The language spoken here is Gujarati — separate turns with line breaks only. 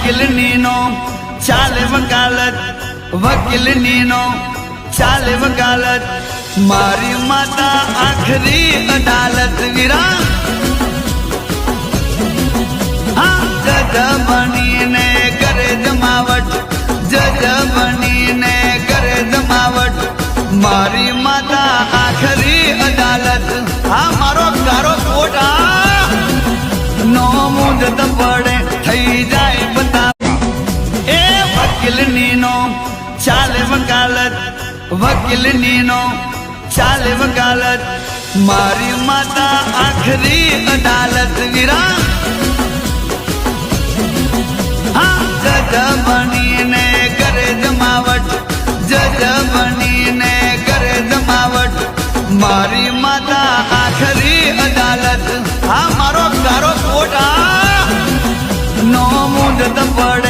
વકીલ નીનો ચાલે વકાલત, વકીલ નીનો ચાલે વકાલત, મારી માતા આખરી અદાલત વીરા. જજ બનીને કરે જમાવટ, જજ બનીને કરે જમાવટ, મારી માતા આખરી અદાલત. હા મારો ગારો કોટ નો મુદત પડે થઈ જાય બતા. એ વકીલ નીનો ચાલે વકાલત, વકીલ નીનો ચાલે વકાલત, મારી માતા આખરી અદાલત વીરા. જજ બનીને કરે જમાવટ, જજ બનીને કરે જમાવટ, મારી માતા આખરી અદાલત. હા મારો ગારો કોટ નો મુદત પડે